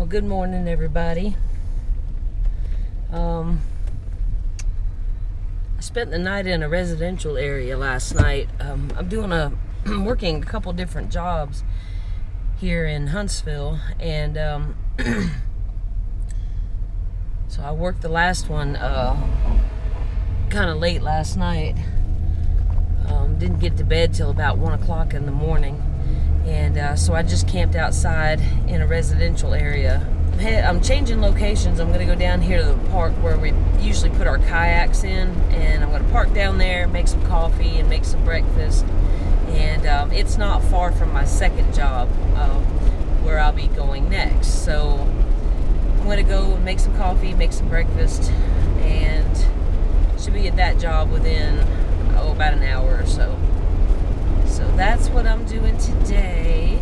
Good morning, everybody. I spent the night in a residential area last night. I'm working a couple different jobs here in Huntsville, and so I worked the last one kind of late last night. Didn't get to bed till about 1 o'clock in the morning, and so I just camped outside in a residential area. I'm changing locations. I'm going to go down here to the park where we usually put our kayaks in, and I'm going to park down there, make some coffee and make some breakfast. And it's not far from my second job where I'll be going next. So I'm going to go and make some coffee, make some breakfast, and should be at that job within about an hour or so. So that's what I'm doing today.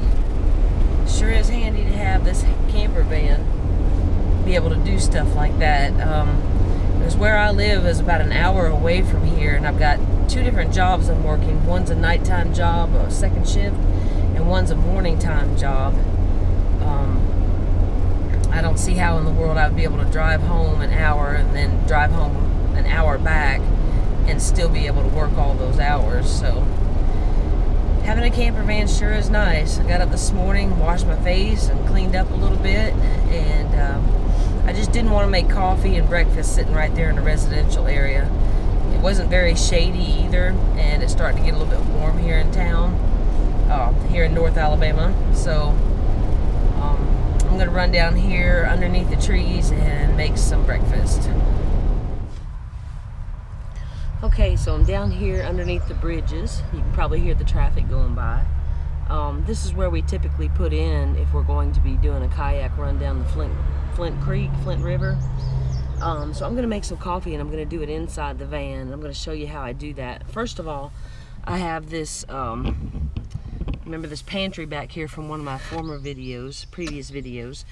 Sure is handy to have this camper van, be able to do stuff like that. Because where I live is about an hour away from here, and I've got two different jobs I'm working. One's a nighttime job, a second shift, and one's a morning time job. I don't see how in the world I would be able to drive home an hour and then drive home an hour back and still be able to work all those hours. So having a camper van sure is nice. I got up this morning, washed my face, and cleaned up a little bit, and I just didn't want to make coffee and breakfast sitting right there in a residential area. It wasn't very shady either, and it's starting to get a little bit warm here in town, here in North Alabama. So I'm going to run down here underneath the trees and make some breakfast. Okay, so I'm down here underneath the bridges. You can probably hear the traffic going by. This is where we typically put in if we're going to be doing a kayak run down the Flint River. So I'm going to make some coffee, and I'm going to do it inside the van. I'm going to show you how I do that. First of all, I have this, remember this pantry back here from one of my previous videos.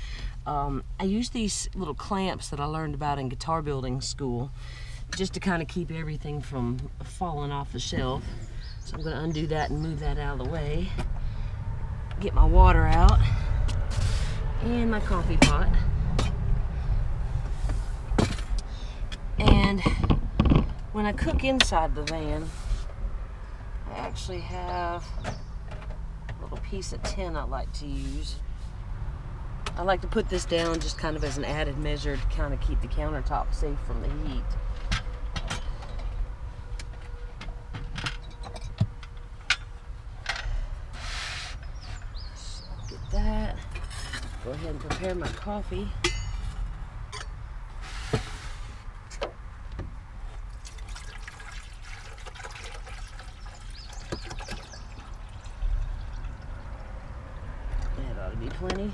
I use these little clamps that I learned about in guitar building school, just to kind of keep everything from falling off the shelf. So I'm going to undo that and move that out of the way. Get my water out and my coffee pot. And when I cook inside the van, I actually have a little piece of tin I like to use. I like to put this down just kind of as an added measure to kind of keep the countertop safe from the heat. That. Go ahead and prepare my coffee. That ought to be plenty.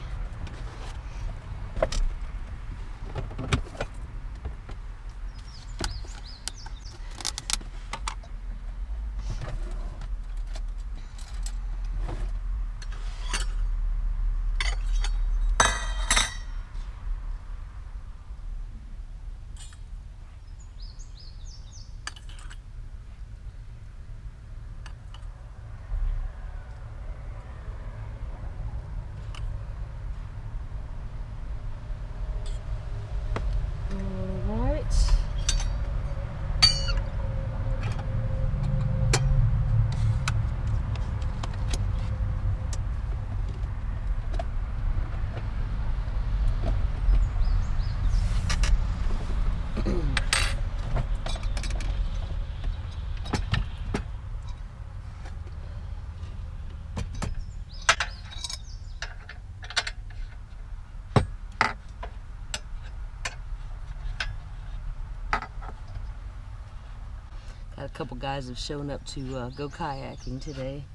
A couple guys have shown up to go kayaking today.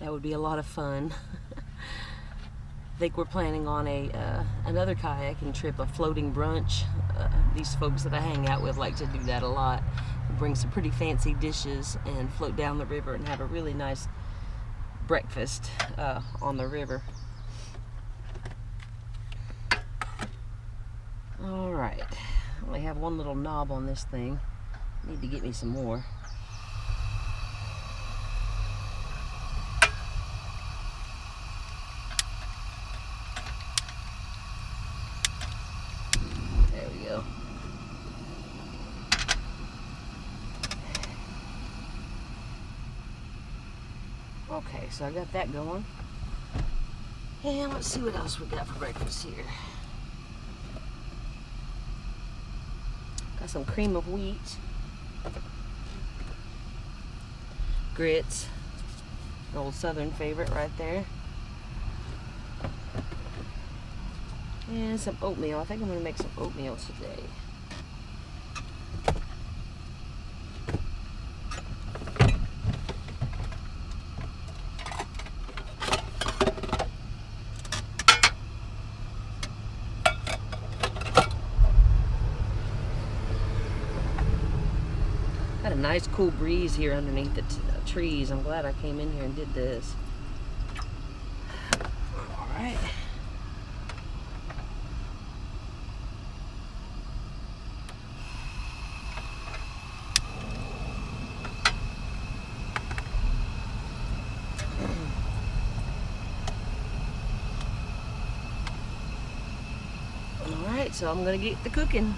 That would be a lot of fun. I think we're planning on another kayaking trip, a floating brunch. These folks that I hang out with like to do that a lot. Bring some pretty fancy dishes and float down the river and have a really nice breakfast on the river. All right, I only have one little knob on this thing. Need to get me some more. Okay, so I got that going. And let's see what else we got for breakfast here. Got some cream of wheat, grits, an old Southern favorite right there, and some oatmeal. I think I'm going to make some oatmeal today. Got a nice cool breeze here underneath the trees. I'm glad I came in here and did this. All right. All right, so I'm gonna get to cooking.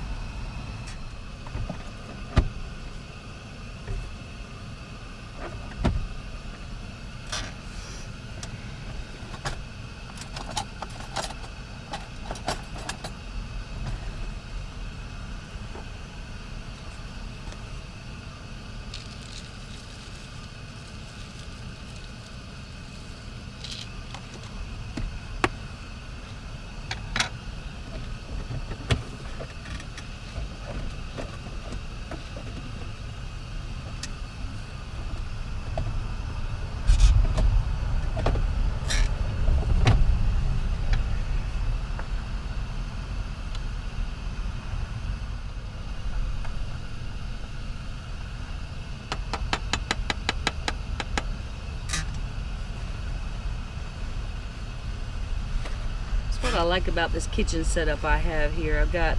What I like about this kitchen setup I have here, I've got,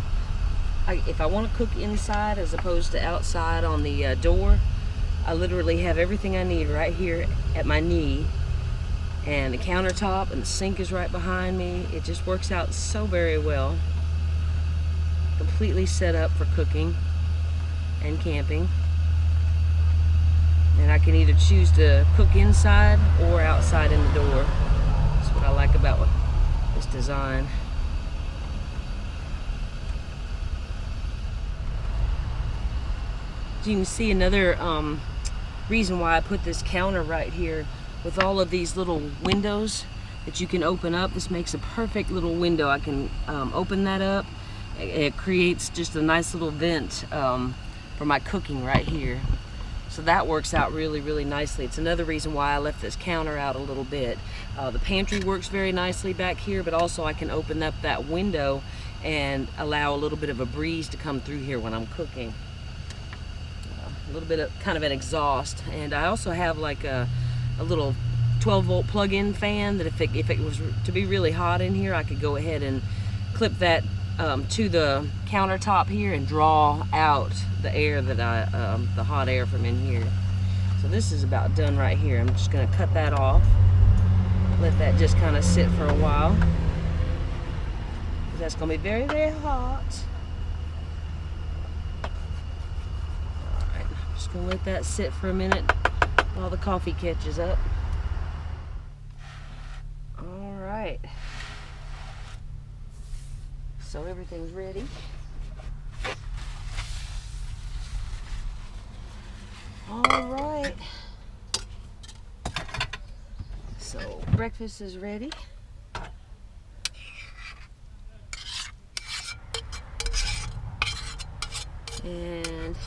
if I want to cook inside as opposed to outside on the door, I literally have everything I need right here at my knee, and the countertop and the sink is right behind me. It just works out so very well. Completely set up for cooking and camping, and I can either choose to cook inside or outside in the door. That's what I like about this design. As you can see, another reason why I put this counter right here with all of these little windows that you can open up. This makes a perfect little window. I can open that up. It creates just a nice little vent for my cooking right here. So that works out really, really nicely. It's another reason why I left this counter out a little bit. The pantry works very nicely back here, but also I can open up that window and allow a little bit of a breeze to come through here when I'm cooking. A little bit of kind of an exhaust. And I also have like a little 12-volt plug-in fan that if it was to be really hot in here, I could go ahead and clip that to the countertop here and draw out the air that the hot air from in here. So this is about done right here. I'm just gonna cut that off. Let that just kind of sit for a while. That's gonna be very, very hot. All right, I'm just gonna let that sit for a minute while the coffee catches up. All right. So everything's ready. All right. So breakfast is ready. And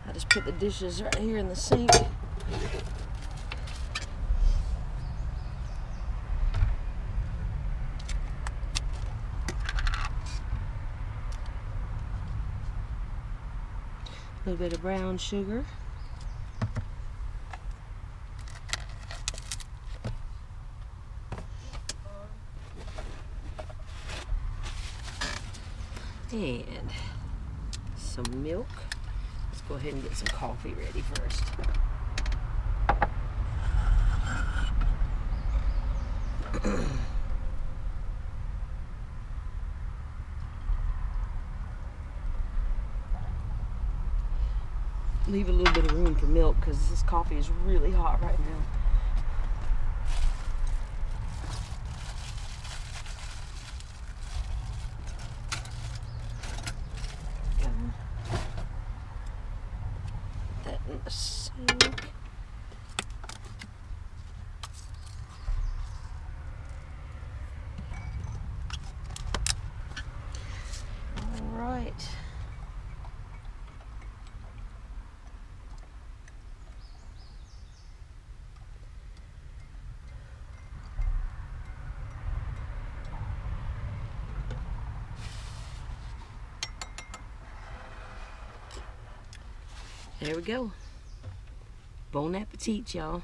I just put the dishes right here in the sink. A little bit of brown sugar. And some milk. Let's go ahead and get some coffee ready first. Leave a little bit of room for milk because this coffee is really hot right now. in the sink. All right. There we go. Bon appetit, y'all.